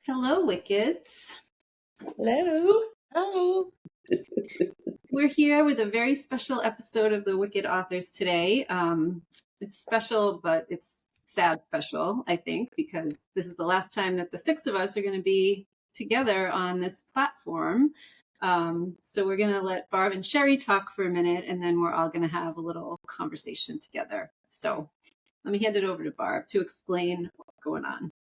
Hello, Wickeds. Hello. Hello. We're here with a very special episode of the Wicked Authors today. It's special, but it's sad special, I think, because this is the last time that the six of us are going to be together on this platform. So we're going to let Barb and Sherry talk for a minute, and then we're all going to have a little conversation together. So let me hand it over to Barb to explain what's going on.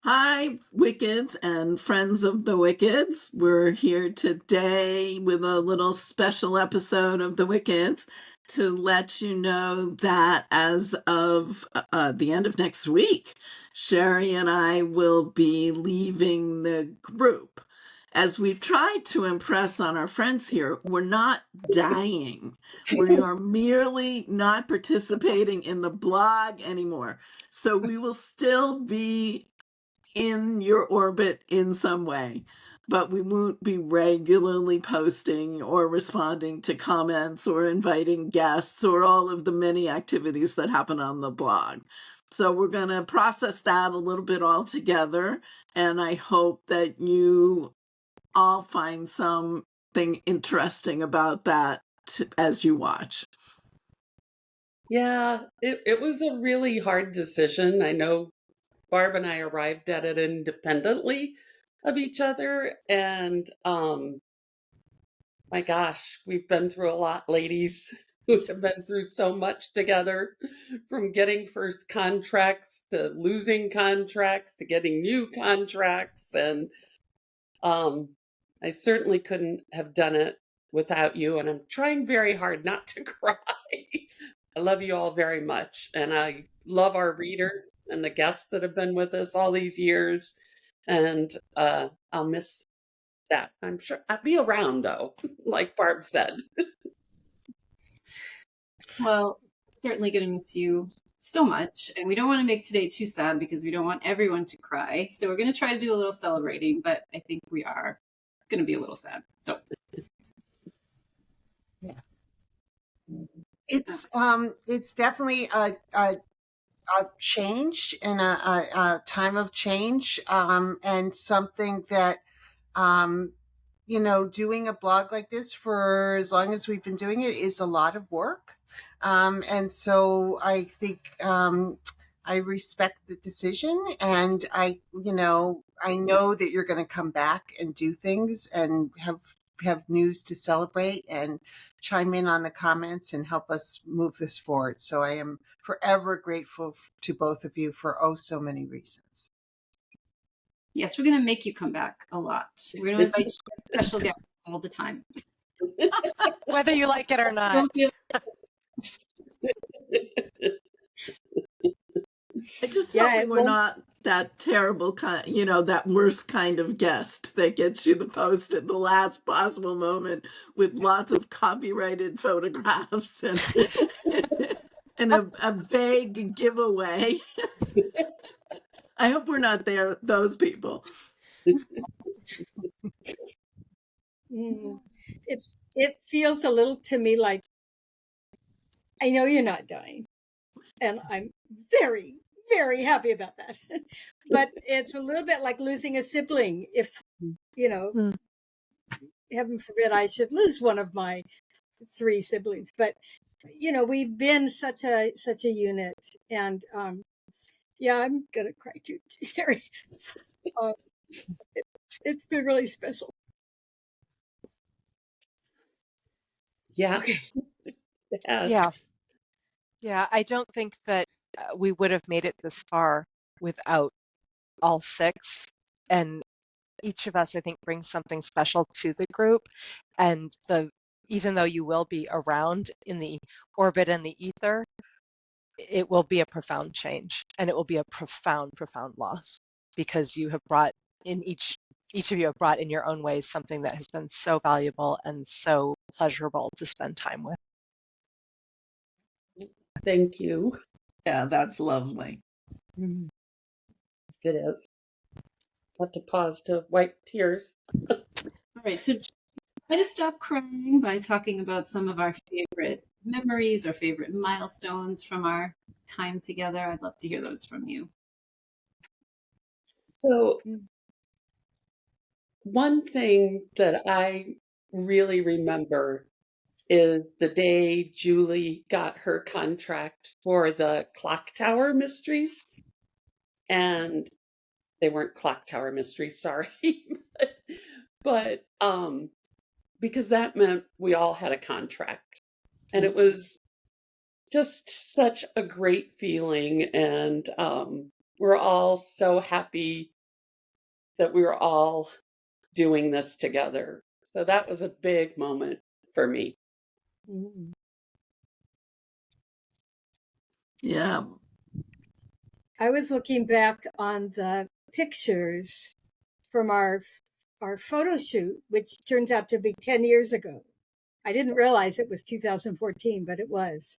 Hi, Wickeds and friends of the Wickeds. We're here today with a little special episode of the Wickeds to let you know that as of the end of next week, Sherry and I will be leaving the group. As we've tried to impress on our friends here, we're not dying. We are merely not participating in the blog anymore. So we will still be in your orbit in some way, but we won't be regularly posting or responding to comments or inviting guests or all of the many activities that happen on the blog. So we're going to process that a little bit all together, and I hope that you all find something interesting about that as you watch. Yeah, it was a really hard decision. I know Barb and I arrived at it independently of each other. And my gosh, we've been through a lot, ladies. We have been through so much together, from getting first contracts to losing contracts to getting new contracts. And I certainly couldn't have done it without you. And I'm trying very hard not to cry. I love you all very much. And I love our readers and the guests that have been with us all these years. And I'll miss that. I'm sure I'll be around, though, like Barb said. Well, certainly going to miss you so much. And we don't want to make today too sad because we don't want everyone to cry. So we're going to try to do a little celebrating, but I think we are going to be a little sad. So Yeah. It's definitely a change and a time of change, and something that, doing a blog like this for as long as we've been doing it is a lot of work. And so I think I respect the decision, and I know that you're going to come back and do things and have news to celebrate and chime in on the comments and help us move this forward. So I am forever grateful to both of you for so many reasons. yes, we're going to make you come back a lot. We're going to invite you as special guests all the time. Whether you like it or not. Don't feel- I just hope we're not that terrible kind, that worst kind of guest that gets you the post at the last possible moment with lots of copyrighted photographs and and a vague giveaway. I hope we're not those people. It feels a little to me like, I know you're not dying, and I'm very, very happy about that. But it's a little bit like losing a sibling. If, heaven forbid I should lose one of my 3 siblings. But, we've been such a unit. And, yeah, I'm going to cry too, Sherry. It's been really special. Yeah. Okay. Yes. Yeah, I don't think that we would have made it this far without all 6. And each of us, I think, brings something special to the group. And even though you will be around in the orbit and the ether, it will be a profound change, and it will be a profound, profound loss, because you have brought in each of you have brought in your own ways something that has been so valuable and so pleasurable to spend time with. Thank you. Yeah, that's lovely. It is. Have to pause to wipe tears. All right, so try to stop crying by talking about some of our favorite memories or favorite milestones from our time together. I'd love to hear those from you. So one thing that I really remember is the day Julie got her contract for the Clock Tower Mysteries. And they weren't Clock Tower Mysteries, sorry. but because that meant we all had a contract. And it was just such a great feeling. And we're all so happy that we were all doing this together. So that was a big moment for me. Mm. Yeah. I was looking back on the pictures from our photo shoot, which turns out to be 10 years ago. I didn't realize it was 2014, but it was.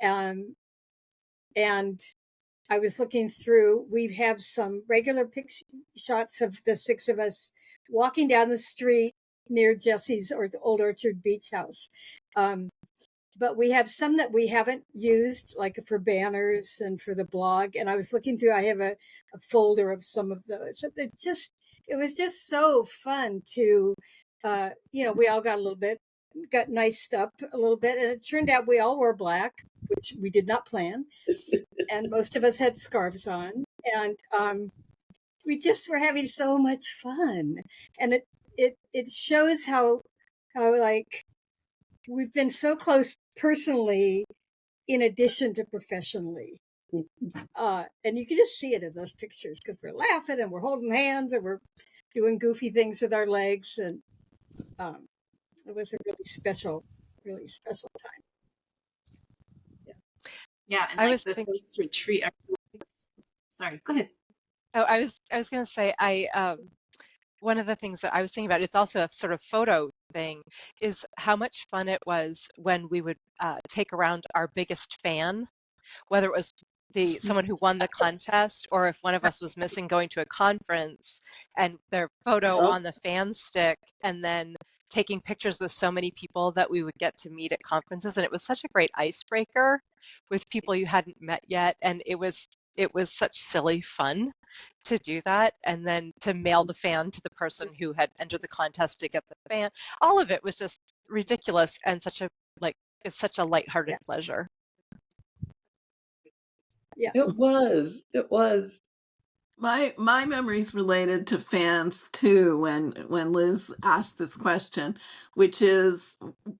And I was looking through, we have some regular picture shots of the six of us walking down the street near Jesse's or the Old Orchard Beach House. But we have some that we haven't used, like for banners and for the blog. And I was looking through, I have a folder of some of those. It was just so fun to, we all got got niced up a little bit. And it turned out we all wore black, which we did not plan. And most of us had scarves on. And we just were having so much fun. And it shows how like we've been so close personally in addition to professionally. And you can just see it in those pictures because we're laughing and we're holding hands and we're doing goofy things with our legs. And it was a really special time. Yeah, and I like was the thinking, first retreat. Sorry, go ahead. oh, I was going to say, one of the things that I was thinking about, it's also a sort of photo thing, is how much fun it was when we would take around our biggest fan, whether it was someone who won the contest or if one of us was missing going to a conference, and their photo So on the fan stick, and then taking pictures with so many people that we would get to meet at conferences. And it was such a great icebreaker with people you hadn't met yet. And it was such silly fun to do that, and then to mail the fan to the person who had entered the contest to get the fan. All of it was just ridiculous and it's such a lighthearted pleasure. Yeah. it was. It was. My memories related to fans too when Liz asked this question, which is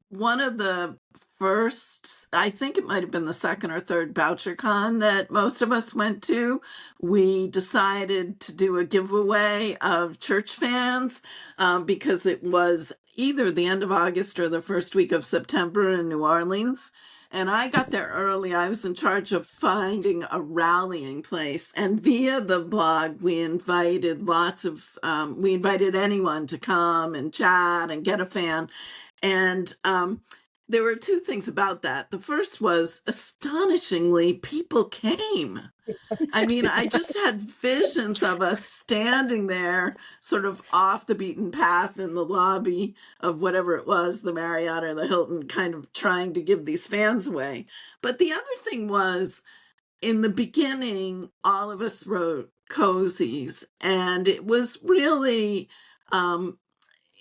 one of the first, I think it might have been the second or third BoucherCon that most of us went to. We decided to do a giveaway of church fans because it was either the end of August or the first week of September in New Orleans. And I got there early. I was in charge of finding a rallying place. And via the blog, we invited we invited anyone to come and chat and get a fan. And there were two things about that. The first was astonishingly, people came. I mean, I just had visions of us standing there, sort of off the beaten path in the lobby of whatever it was, the Marriott or the Hilton, kind of trying to give these fans away. But the other thing was, in the beginning, all of us wrote cozies, and it was really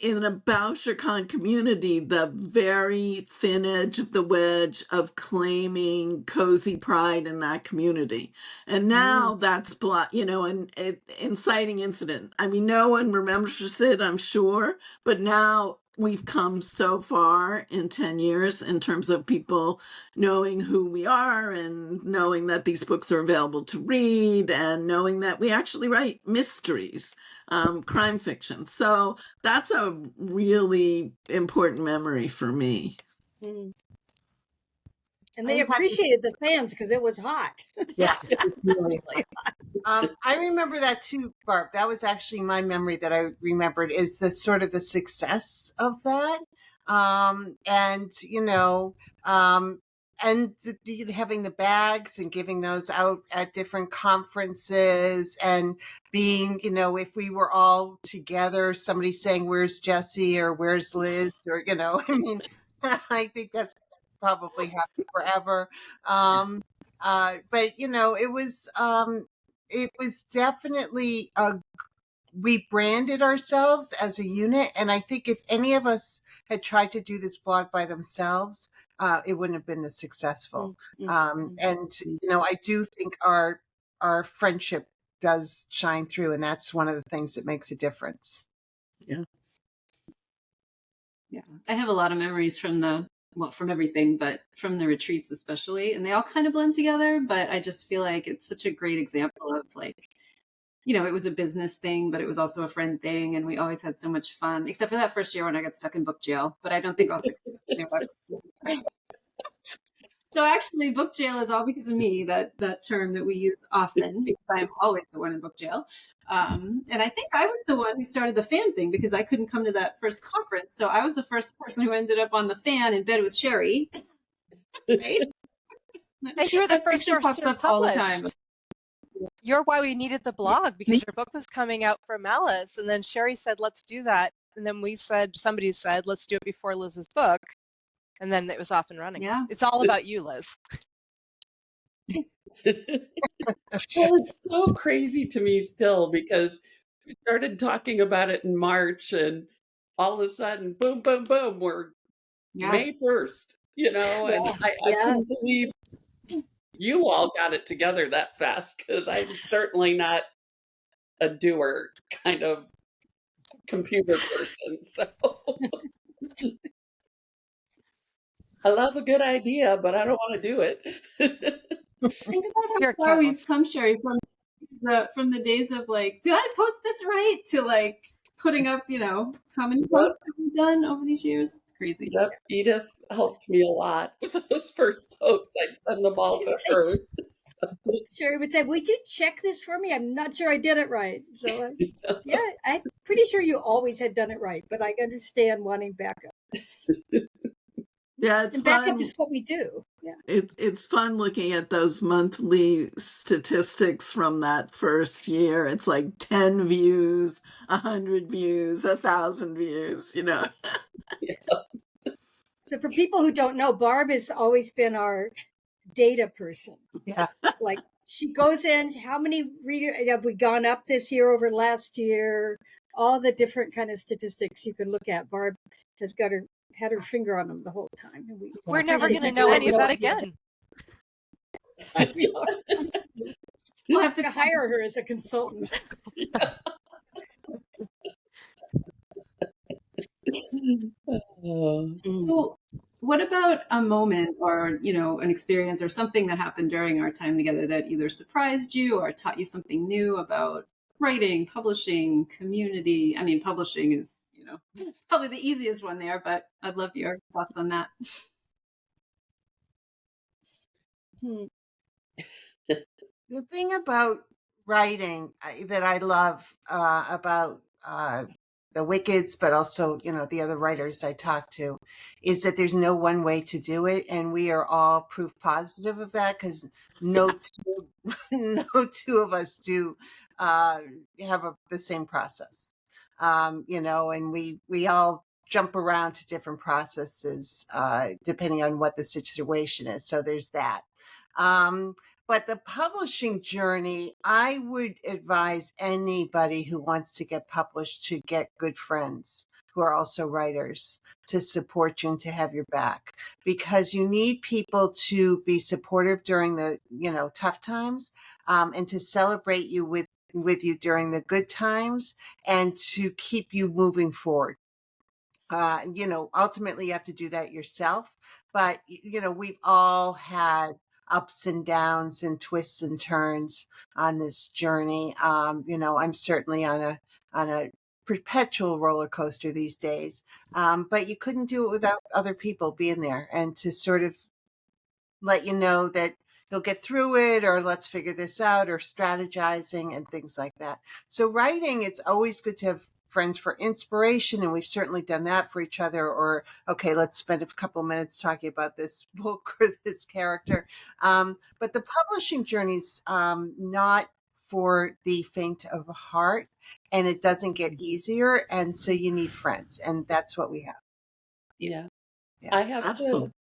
in a BoucherCon community, the very thin edge of the wedge of claiming cozy pride in that community. And now that's an inciting incident. I mean, no one remembers it, I'm sure, but now we've come so far in 10 years in terms of people knowing who we are and knowing that these books are available to read and knowing that we actually write mysteries, crime fiction. So that's a really important memory for me. And they appreciated the fans because it was hot. Yeah, really. I remember that too, Barb. That was actually my memory that I remembered, is the sort of the success of that. And having the bags and giving those out at different conferences, and being, if we were all together, somebody saying, "Where's Jesse?" or "Where's Liz?" or, I mean, I think that's probably happened forever. But it was it was definitely we branded ourselves as a unit, and I think if any of us had tried to do this blog by themselves, it wouldn't have been this successful. And I do think our friendship does shine through, and that's one of the things that makes a difference. Yeah. Yeah, I have a lot of memories from from everything, but from the retreats especially, and they all kind of blend together. But I just feel like it's such a great example of like, it was a business thing, but it was also a friend thing, and we always had so much fun. Except for that first year when I got stuck in book jail, but I don't think all 6 years knew about it. So actually, book jail is all because of me. That term that we use often, because I'm always the one in book jail. And I think I was the one who started the fan thing because I couldn't come to that first conference. So I was the first person who ended up on the fan in bed with Sherry. Right? And you were the first picture pops person up all the time. published. You're why we needed the blog, because your book was coming out from Alice, and then Sherry said, let's do that. And then somebody said, let's do it before Liz's book. And then it was off and running. Yeah. It's all about you, Liz. Well, it's so crazy to me still because we started talking about it in March and all of a sudden, boom, boom, boom, we're May 1st, and I couldn't believe you all got it together that fast because I'm certainly not a doer kind of computer person. So I love a good idea, but I don't want to do it. Think about how far we've come, Sherry, from the days of like, did I post this right? To like putting up, how many posts have we done over these years? It's crazy. Yep, Edith helped me a lot with those first posts. I'd send them all to her. Sherry would say, would you check this for me? I'm not sure I did it right. So, yeah, I'm pretty sure you always had done it right, but I understand wanting backup. Yeah, it's and fun. backup is what we do. Yeah, it's fun looking at those monthly statistics from that first year. It's like 10 views, 100 views, 1,000 views. Yeah. So for people who don't know, Barb has always been our data person. Yeah. Like she goes in, how many readers have we gone up this year over last year? All the different kind of statistics you can look at. Barb has had her finger on them the whole time. And we're never going to know any of that again. We'll have to hire her as a consultant. So what about a moment or, an experience or something that happened during our time together that either surprised you or taught you something new about writing, publishing, community? I mean, publishing is, probably the easiest one there, but I'd love your thoughts on that. The thing about writing that I love about the Wickeds, but also, the other writers I talk to, is that there's no one way to do it. And we are all proof positive of that because no two of us do have the same process. And we all jump around to different processes depending on what the situation is. So there's that. But the publishing journey, I would advise anybody who wants to get published to get good friends who are also writers to support you and to have your back, because you need people to be supportive during the, tough times, and to celebrate you with you during the good times and to keep you moving forward. Ultimately you have to do that yourself, but we've all had ups and downs and twists and turns on this journey. I'm certainly on a perpetual roller coaster these days. But you couldn't do it without other people being there and to sort of let you know that you'll get through it, or let's figure this out, or strategizing and things like that. So writing, it's always good to have friends for inspiration, and we've certainly done that for each other. Or, okay, let's spend a couple of minutes talking about this book or this character. But the publishing journey's not for the faint of heart, and it doesn't get easier. And so you need friends, and that's what we have. Yeah. I have to,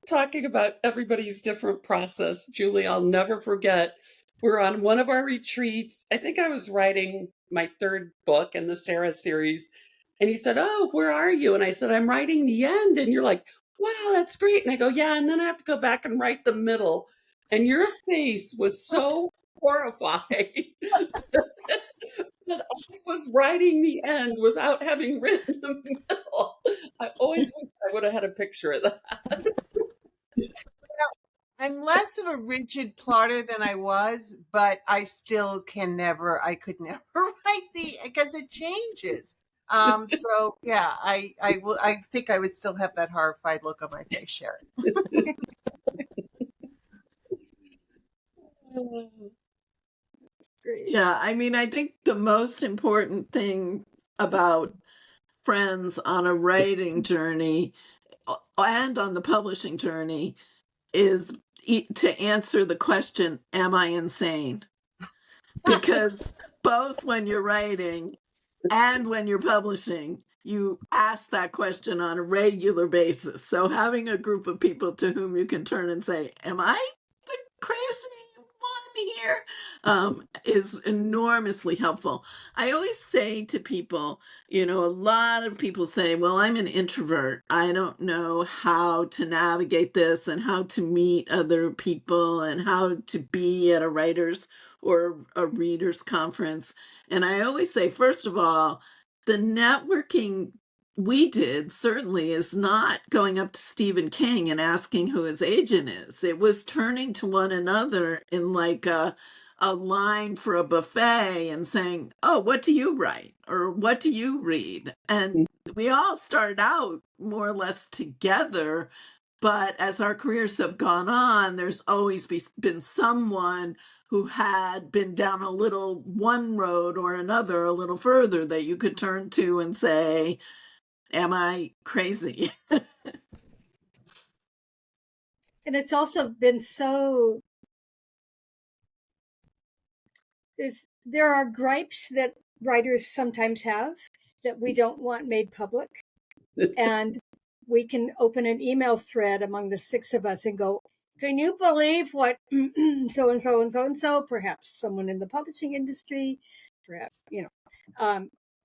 talking about everybody's different process, Julie, I'll never forget were on one of our retreats. I think I was writing my third book in the Sarah series. And you said, "Oh, where are you?" And I said, "I'm writing the end." And you're like, "Wow, that's great." And I go, "Yeah." And then I have to go back and write the middle. And your face was so horrified that I was writing the end without having written the middle. I always wish I would have had a picture of that. I'm less of a rigid plotter than I was, but I still I could never write because it changes. So yeah, I think I would still have that horrified look on my face, Sharon. Great. Yeah, I mean, I think the most important thing about friends on a writing journey and on the publishing journey is to answer the question, am I insane? Because both when you're writing and when you're publishing, you ask that question on a regular basis. So having a group of people to whom you can turn and say, am I the crazy one here? Is enormously helpful. I always say to people, a lot of people say, well, I'm an introvert. I don't know how to navigate this and how to meet other people and how to be at a writer's or a reader's conference. And I always say, first of all, the networking we did certainly is not going up to Stephen King and asking who his agent is. It was turning to one another in like a line for a buffet and saying, oh, what do you write? Or what do you read? And we all started out more or less together. But as our careers have gone on, there's always been someone who had been down a little one road or another a little further that you could turn to and say, am I crazy? And it's also been there are gripes that writers sometimes have that we don't want made public. And we can open an email thread among the six of us and go, can you believe what so and so and so and so, perhaps someone in the publishing industry, perhaps,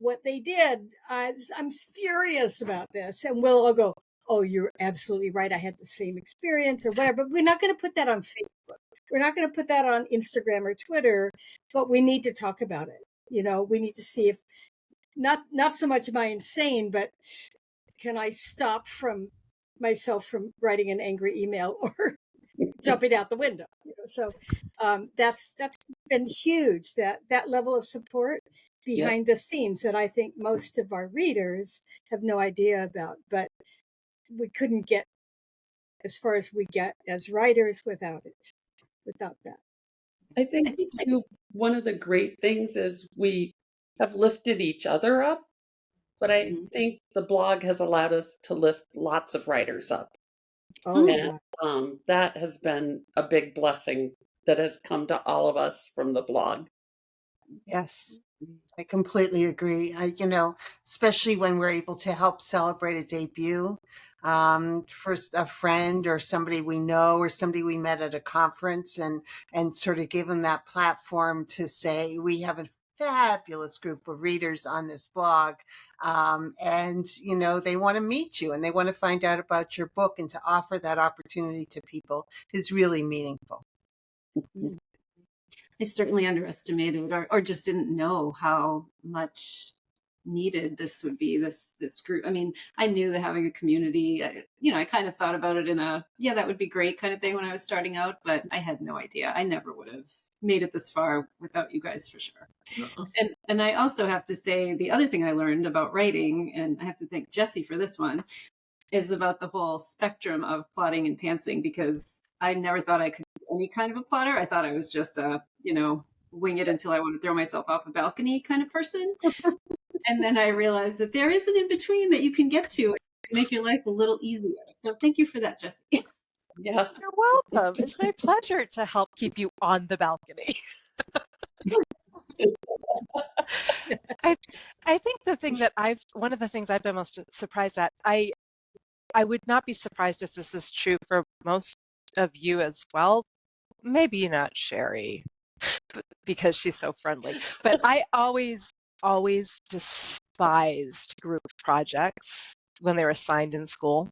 what they did. I'm furious about this. And we'll all go, oh, you're absolutely right. I had the same experience or whatever. But we're not going to put that on Facebook. We're not going to put that on Instagram or Twitter, but we need to talk about it. We need to see if not so much am I insane, but can I stop myself from writing an angry email or jumping out the window? So that's been huge. That level of support behind the scenes that I think most of our readers have no idea about, but we couldn't get as far as we get as writers without that. I think too, one of the great things is we have lifted each other up, but I think the blog has allowed us to lift lots of writers up. Oh, And that has been a big blessing that has come to all of us from the blog. Yes, I completely agree. Especially when we're able to help celebrate a debut for a friend or somebody we know or somebody we met at a conference, and sort of give them that platform to say, we have a fabulous group of readers on this blog. And, they want to meet you and they want to find out about your book, and to offer that opportunity to people is really meaningful. I certainly underestimated or just didn't know how much needed this would be, this group. I mean, I knew that having a community, I kind of thought about it in that would be great kind of thing when I was starting out, but I had no idea. I never would have made it this far without you guys, for sure. And I also have to say, the other thing I learned about writing, and I have to thank Jessie for this one, is about the whole spectrum of plotting and pantsing, because I never thought I could be any kind of a plotter. I thought I was just a, wing it until I want to throw myself off a balcony kind of person. And then I realized that there is an in-between that you can get to make your life a little easier. So thank you for that, Jessie. Yes. You're welcome. It's my pleasure to help keep you on the balcony. I think one of the things I've been most surprised at, I would not be surprised if this is true for most of you as well. Maybe not Sherry. because she's so friendly. But I always despised group projects when they were assigned in school.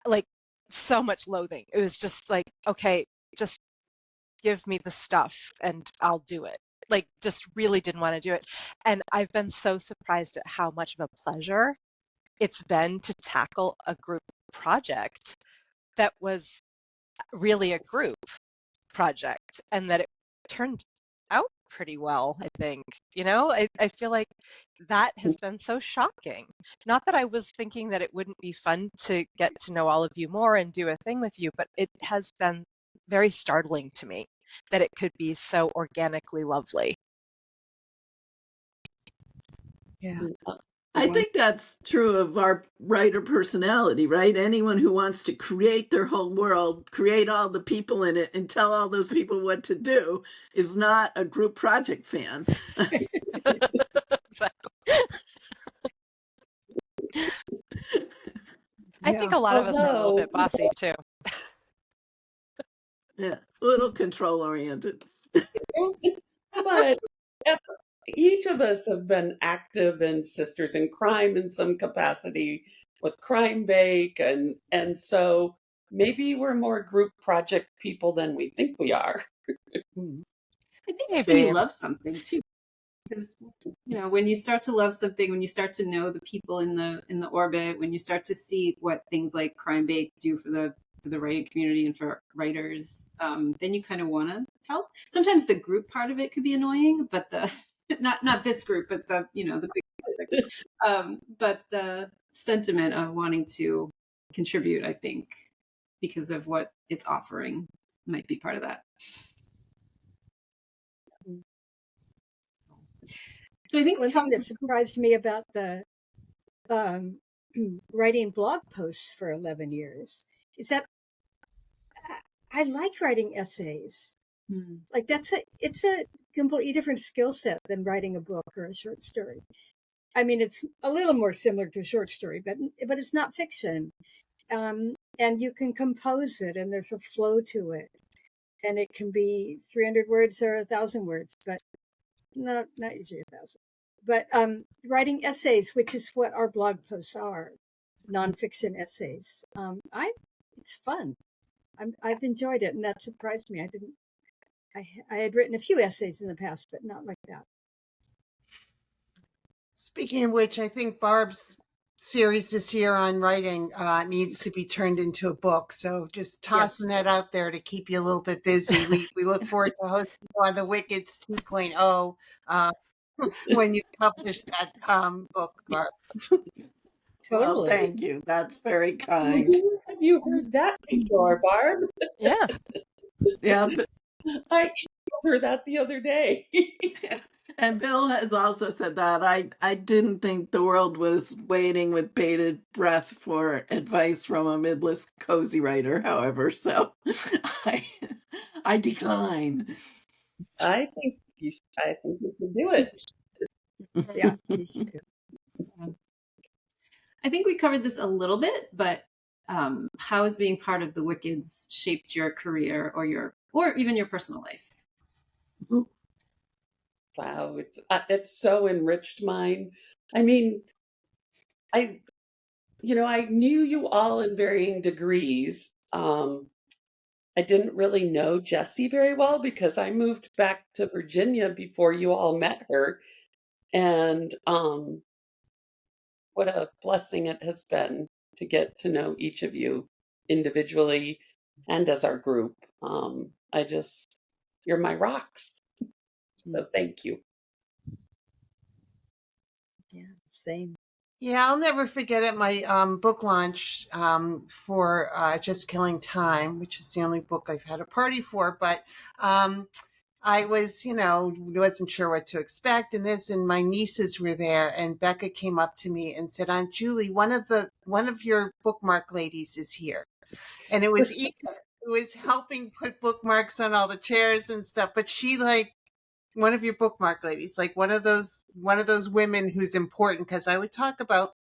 Like, so much loathing. It was just like, okay, just give me the stuff and I'll do it. Like, just really didn't want to do it. And I've been so surprised at how much of a pleasure it's been to tackle a group project that was really a group project and that it turned out pretty well, I think. I feel like that has been so shocking. Not that I was thinking that it wouldn't be fun to get to know all of you more and do a thing with you, but it has been very startling to me that it could be so organically lovely. Yeah. I think that's true of our writer personality, right? Anyone who wants to create their whole world, create all the people in it, and tell all those people what to do is not a group project fan. Exactly. I think a lot of us are a little bit bossy too. Yeah, a little control oriented. But each of us have been active in Sisters in Crime in some capacity with Crime Bake, and so maybe we're more group project people than we think we are. I think it's when you love something too, because when you start to love something, when you start to know the people in the orbit, when you start to see what things like Crime Bake do for the writing community and for writers, then you kind of want to help. Sometimes the group part of it could be annoying, but the not this group, but the big project. But the sentiment of wanting to contribute, I think, because of what it's offering, might be part of that. So I think one thing that surprised me about the writing blog posts for 11 years is that I like writing essays. Like it's a completely different skill set than writing a book or a short story. I mean, it's a little more similar to a short story, but it's not fiction. And you can compose it, and there's a flow to it, and it can be 300 words or 1,000 words, but not usually 1,000. But writing essays, which is what our blog posts are, nonfiction essays, it's fun. I've enjoyed it, and that surprised me. I had written a few essays in the past, but not like that. Speaking of which, I think Barb's series this year on writing needs to be turned into a book. So just tossing that out there to keep you a little bit busy. We look forward to hosting you on the Wickeds 2.0 when you publish that book, Barb. Totally. Well, thank you. That's very kind. Have you heard that before, Barb? Yeah. Yeah. But I emailed her that the other day. and Bill has also said that I didn't think the world was waiting with bated breath for advice from a midlist cozy writer, however, so I decline. I think you should do it. Yeah, you should do. I think we covered this a little bit, but how has being part of the Wickeds shaped your career or even your personal life? Wow, it's so enriched mine. I mean, I knew you all in varying degrees. I didn't really know Jessie very well because I moved back to Virginia before you all met her, and what a blessing it has been to get to know each of you individually and as our group. You're my rocks. So thank you. Yeah, same. Yeah, I'll never forget at my book launch for Just Killing Time, which is the only book I've had a party for. But I was, wasn't sure what to expect, and my nieces were there, and Becca came up to me and said, "Aunt Julie, one of your bookmark ladies is here," and it was Eva who was helping put bookmarks on all the chairs and stuff. But she one of your bookmark ladies, like one of those women who's important, because I would talk about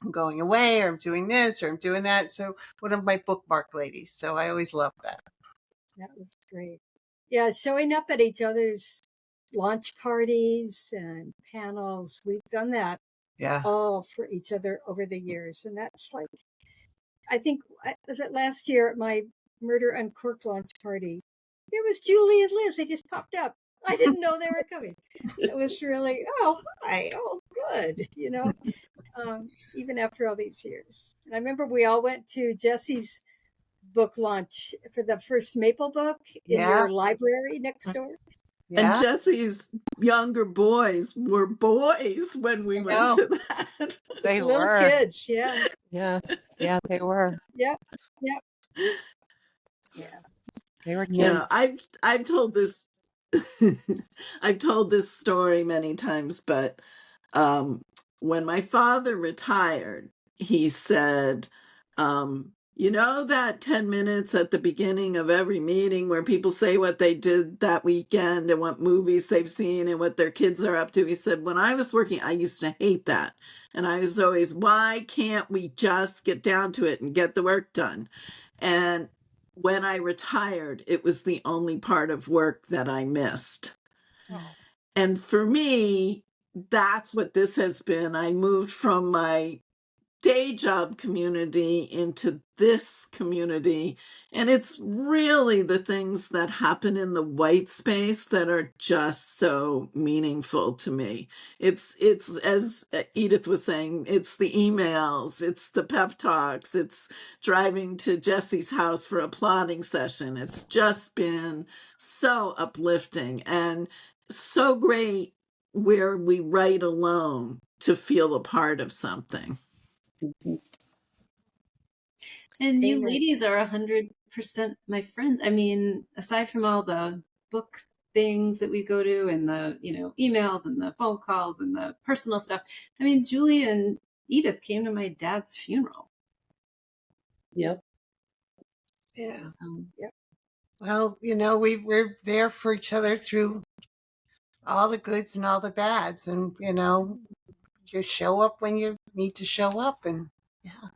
I'm going away or I'm doing this or I'm doing that. So one of my bookmark ladies. So I always loved that. That was great. Yeah, showing up at each other's launch parties and panels. We've done that Yeah. all for each other over the years. And that's like, I think, was it last year at my Murder Uncorked launch party? There was Julie and Liz. They just popped up. I didn't know they were coming. It was really, oh, hi, oh, good, even after all these years. And I remember we all went to Jesse's book launch for the first Maple book in Yeah. your library next door. And Yeah. Jesse's younger boys were boys when we went know. to that. They Little were. kids, yeah. Yeah. Yeah, they were. Yep. Yep. Yeah. They were Yeah, kids. I've told this I've told this story many times, but um, when my father retired, he said, you know that 10 minutes at the beginning of every meeting where people say what they did that weekend and what movies they've seen and what their kids are up to? He said, when I was working, I used to hate that. And I was always, why can't we just get down to it and get the work done? And when I retired, it was the only part of work that I missed. Oh, And for me, that's what this has been. I moved from my day job community into this community, and it's really the things that happen in the white space that are just so meaningful to me. It's as Edith was saying, it's the emails, it's the pep talks, it's driving to Jesse's house for a plotting session. It's just been so uplifting and so great where we write alone to feel a part of something. Mhm. And you amen. ladies are 100% my friends. I mean, aside from all the book things that we go to and the, emails and the phone calls and the personal stuff. I mean, Julie and Edith came to my dad's funeral. Yep. Yeah. Yep. Well, we're there for each other through all the goods and all the bads, and just show up when you need to show up, and yeah,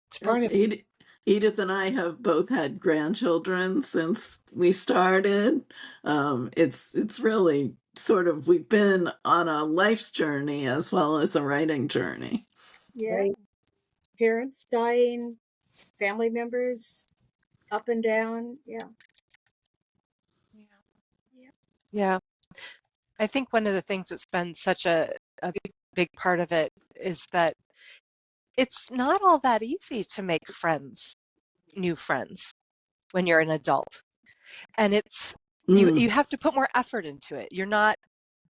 it's part of it. Edith and I have both had grandchildren since we started. It's really sort of, we've been on a life's journey as well as a writing journey. Yeah. Right. Parents dying, family members up and down. Yeah. Yeah. I think one of the things that's been such a big part of it is that it's not all that easy to make friends, new friends, when you're an adult. And you have to put more effort into it. You're not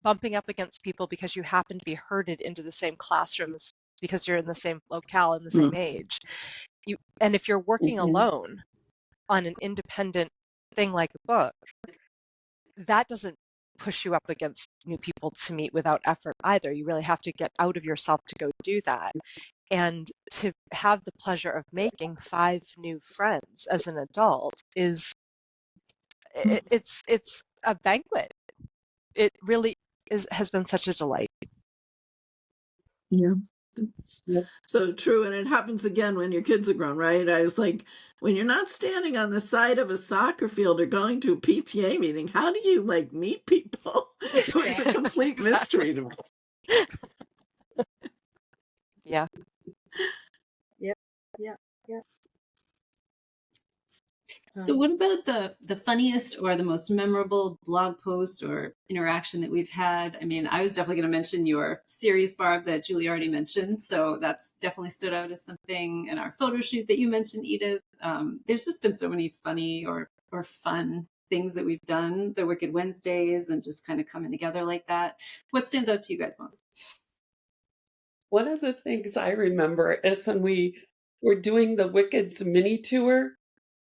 bumping up against people because you happen to be herded into the same classrooms because you're in the same locale and the same age. And if you're working Mhm. alone on an independent thing like a book, that doesn't push you up against new people to meet without effort either. You really have to get out of yourself to go do that. And to have the pleasure of making 5 new friends as an adult it's a banquet. It really has been such a delight. Yeah. It's Yep. so true. And it happens again when your kids are grown, right? I was like, when you're not standing on the side of a soccer field or going to a PTA meeting, how do you meet people? It was a complete mystery to me. Yeah. Yep. Yep. Yep. So what about the funniest or the most memorable blog post or interaction that we've had? I mean, I was definitely going to mention your series, Barb, that Julie already mentioned. So that's definitely stood out as something. And our photo shoot that you mentioned, Edith. There's just been so many funny or fun things that we've done, the Wicked Wednesdays, and just kind of coming together like that. What stands out to you guys most? One of the things I remember is when we were doing the Wicked's mini tour,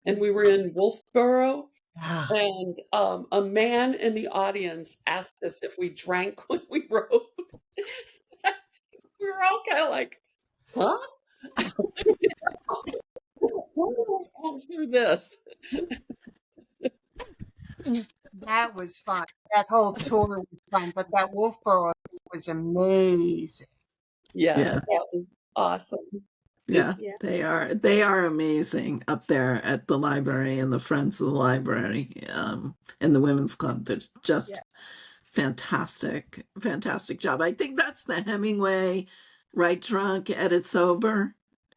and we were in Wolfboro, Yeah. and a man in the audience asked us if we drank when we wrote. We were all kind of like, huh? How do I answer this? That was fun. That whole tour was fun, but that Wolfboro was amazing. Yeah, Yeah. that was awesome. Yeah, Yeah. they are amazing up there at the library and the Friends of the Library, and the Women's Club. There's Yeah. just fantastic job. I think that's the Hemingway "Write Drunk, Edit Sober"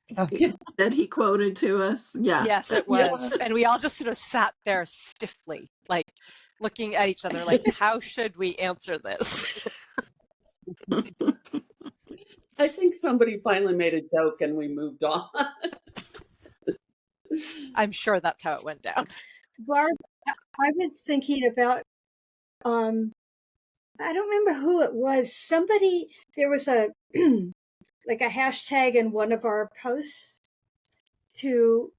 Yeah. that he quoted to us. Yeah. Yes, it Yeah. was. And we all just sort of sat there stiffly, like looking at each other, like, how should we answer this? I think somebody finally made a joke and we moved on. I'm sure that's how it went down. Barb, I was thinking about, I don't remember who it was. Somebody, there was a, like a hashtag in one of our posts to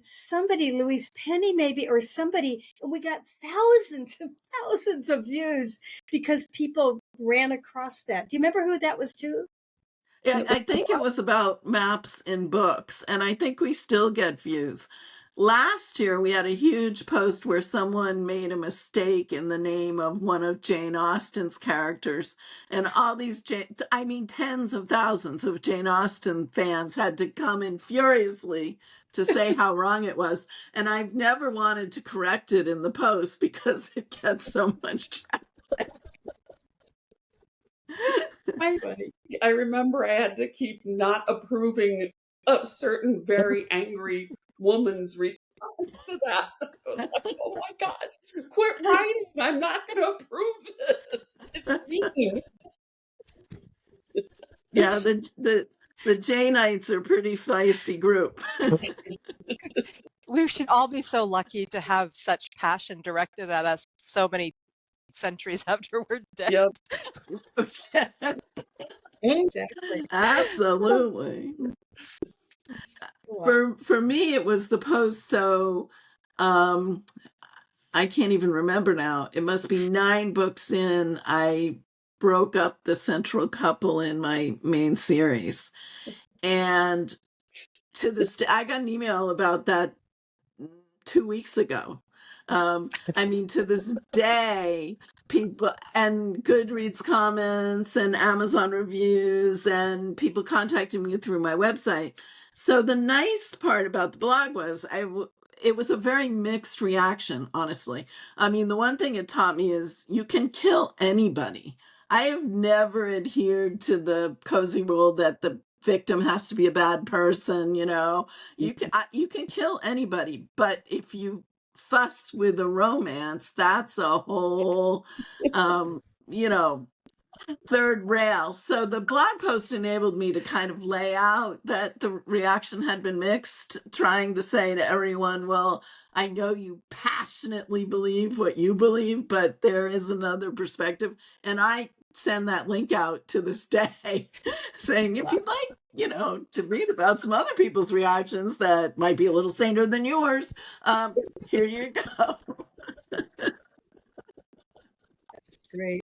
somebody, Louise Penny maybe, or somebody, and we got thousands and thousands of views because people ran across that. Do you remember who that was to? Yeah, I think it was about maps in books, and I think we still get views. Last year, we had a huge post where someone made a mistake in the name of one of Jane Austen's characters, and all these, I mean, tens of thousands of Jane Austen fans had to come in furiously to say how wrong it was. And I've never wanted to correct it in the post because it gets so much traffic. I remember I had to keep not approving a certain very angry woman's response to that. I was like, oh my God, quit writing. I'm not going to approve this. It's mean. Yeah, the Janeites are a pretty feisty group. We should all be so lucky to have such passion directed at us so many centuries after we're dead. Yep. Exactly. Absolutely. Wow. For me, it was the post. So, I can't even remember now. It must be 9 books in. I broke up the central couple in my main series, and to this day, I got an email about that 2 weeks ago. I mean, to this day, people and Goodreads comments and Amazon reviews and people contacting me through my website. So the nice part about the blog was it was a very mixed reaction, honestly. I mean, the one thing it taught me is you can kill anybody. I have never adhered to the cozy rule that the victim has to be a bad person, you can kill anybody, but if you fuss with a romance, that's a whole um you know third rail. So the blog post enabled me to kind of lay out that the reaction had been mixed, trying to say to everyone, well, I know you passionately believe what you believe, but there is another perspective. And I send that link out to this day saying, if you'd like, to read about some other people's reactions that might be a little saner than yours, here you go. Great.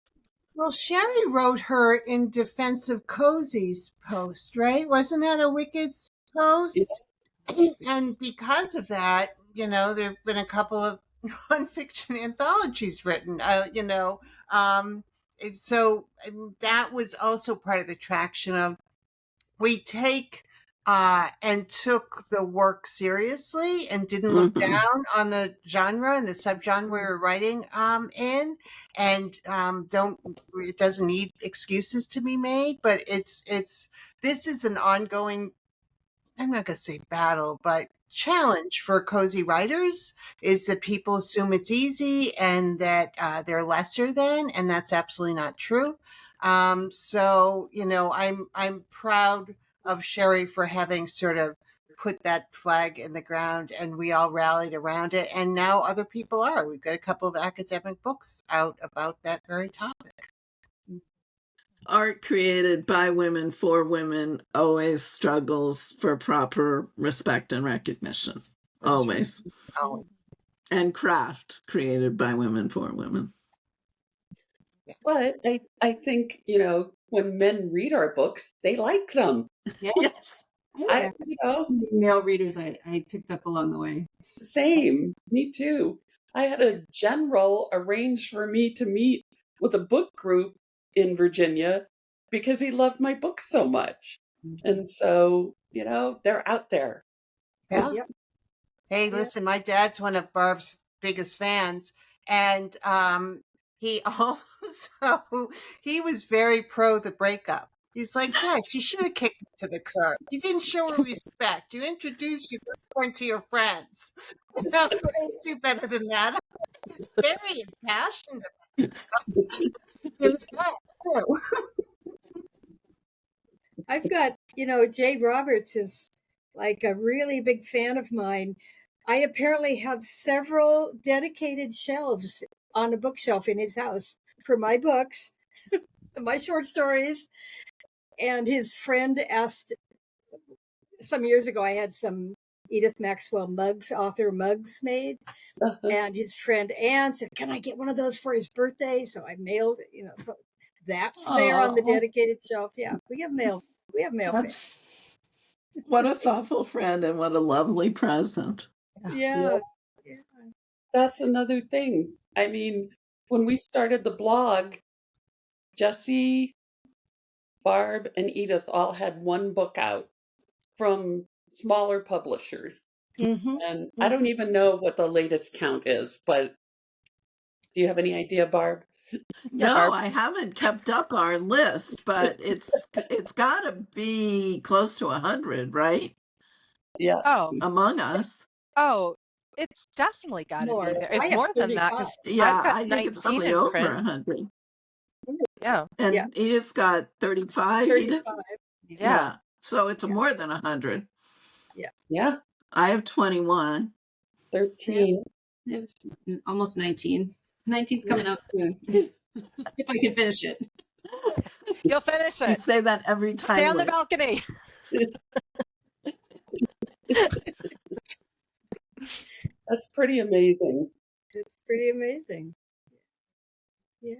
Well, Sherry wrote her in defense of Cozy's post, right? Wasn't that a Wicked's post? And because of that, there have been a couple of nonfiction anthologies written, so that was also part of the traction of we take and took the work seriously and didn't look down on the genre and the subgenre we were writing in, and it doesn't need excuses to be made, but this is an ongoing, I'm not going to say battle, but challenge for cozy writers, is that people assume it's easy and that they're lesser than, and that's absolutely not true. So, I'm proud of Sherry for having sort of put that flag in the ground, and we all rallied around it. And now other people are. We've got a couple of academic books out about that very topic. Art created by women for women always struggles for proper respect and recognition. That's Always. Oh, And craft created by women for women. But I think, when men read our books, they like them. Yeah. Yes. I, Male readers I picked up along the way. same, me too. I had a general arrange for me to meet with a book group in Virginia because he loved my books so much. And so, they're out there. Yeah. Yep. Hey, Yeah. listen, my dad's one of Barb's biggest fans, and he also he was very pro the breakup. He's like, yeah, she should have kicked him to the curb. You didn't show her respect. You introduced your girlfriend to your friends. Do better than that. He's very impassioned. It was bad, too. I've got, Jay Roberts is like a really big fan of mine. I apparently have several dedicated shelves on a bookshelf in his house for my books, my short stories. And his friend asked some years ago, I had some Edith Maxwell author mugs made. And his friend Anne said, "Can I get one of those for his birthday?" So I mailed it, so that's there on the dedicated shelf. Yeah, we have mail. We have mail fans. What a thoughtful friend and what a lovely present. Yeah. That's another thing. I mean, when we started the blog, Jesse, Barb, and Edith all had one book out from smaller publishers. Mm-hmm. And I don't even know what the latest count is, but do you have any idea, Barb? No, Barb. I haven't kept up our list, but it's got to be close to 100, right? Yes. Among us. Oh, it's definitely got to be there. I It's have more than that 35. because Yeah, I've got I think it's 19 probably in over print. 100. Yeah. And Yeah. Edith's got 35, Edith? 35. Yeah. So it's more than 100. Yeah. I have 21. 13. I have almost 19. 19's coming up soon. If I can finish it. You'll finish You it. say that every time. Stay on the Liz. balcony. That's pretty amazing. It's pretty amazing. Yeah.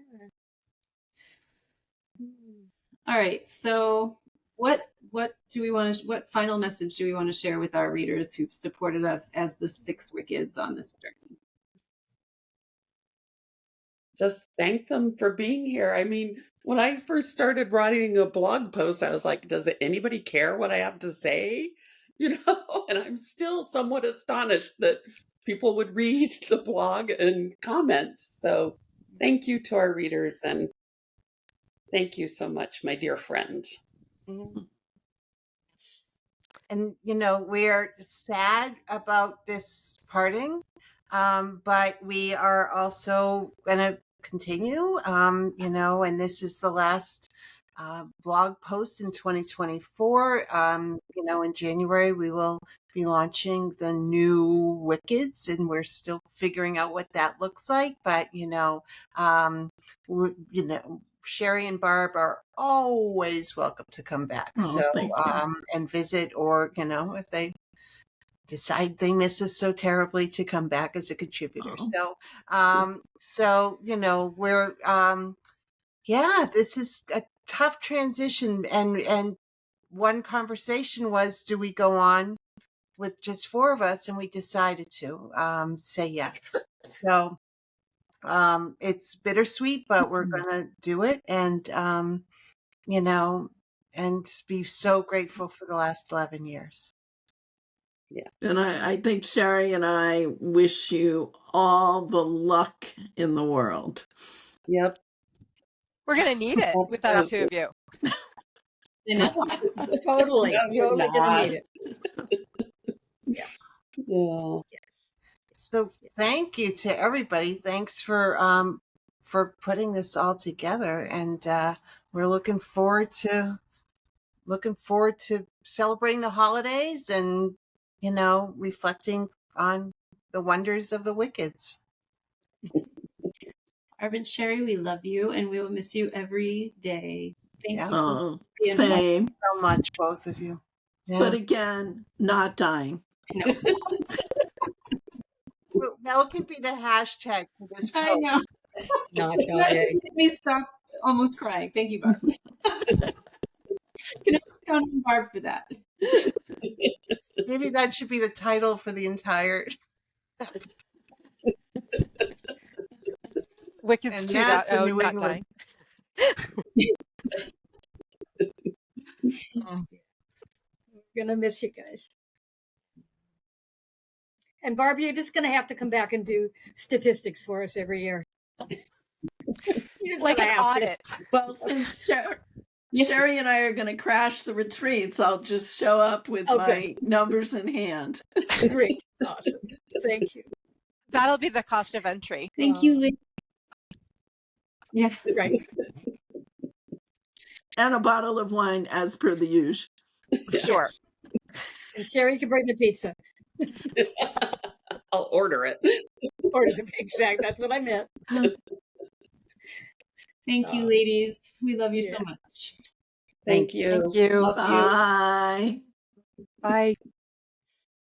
All right. So what final message do we want to share with our readers who've supported us as the Six Wickeds on this journey? Just thank them for being here. I mean, when I first started writing a blog post, I was like, does anybody care what I have to say? And I'm still somewhat astonished that people would read the blog and comment. So thank you to our readers, and thank you so much, my dear friends. And, we're sad about this parting, but we are also going to continue, and this is the last blog post in 2024. In January, we will be launching the new Wickeds, and we're still figuring out what that looks like. But, Sherry and Barb are always welcome to come back. Thank you. And visit, or, if they decide they miss us so terribly, to come back as a contributor. We're, this is a tough transition. And one conversation was, do we go on with just four of us? And we decided to say yes. So it's bittersweet, but we're going to do it. And, and be so grateful for the last 11 years. Yeah. And I think Sherry and I wish you all the luck in the world. Yep. We're going to need it with the two of you. Totally. No, you're Totally going to need it. Yeah. So thank you to everybody. Thanks for putting this all together. And we're looking forward to celebrating the holidays and, reflecting on the wonders of the Wickeds. Barb and Sherry, we love you, and we will miss you every day. Thank you so much. Same. So much, both of you. Yeah. But again, not dying. No. Well, that could be the hashtag for this post. I know. Not That just made me stop almost crying. Thank you, Barb. Can I count on Barb for that? Maybe that should be the title for the entire. Wickeds And 2.0, that's a New not England. dying. Gonna miss you guys. And Barb, you're just gonna have to come back and do statistics for us every year. You're just Like gonna an have to. audit. Well, since Sherry and I are going to crash the retreats, I'll just show up with my numbers in hand. Great. Awesome. Thank you. That'll be the cost of entry. Thank you, Lee. Yeah. Right. And a bottle of wine as per the usual. Sure. Yes. And Sherry can bring the pizza. I'll order it. Order the exact. That's what I meant. Thank you, ladies. We love you so much. Thank you. Thank you. Love you. Bye. Bye.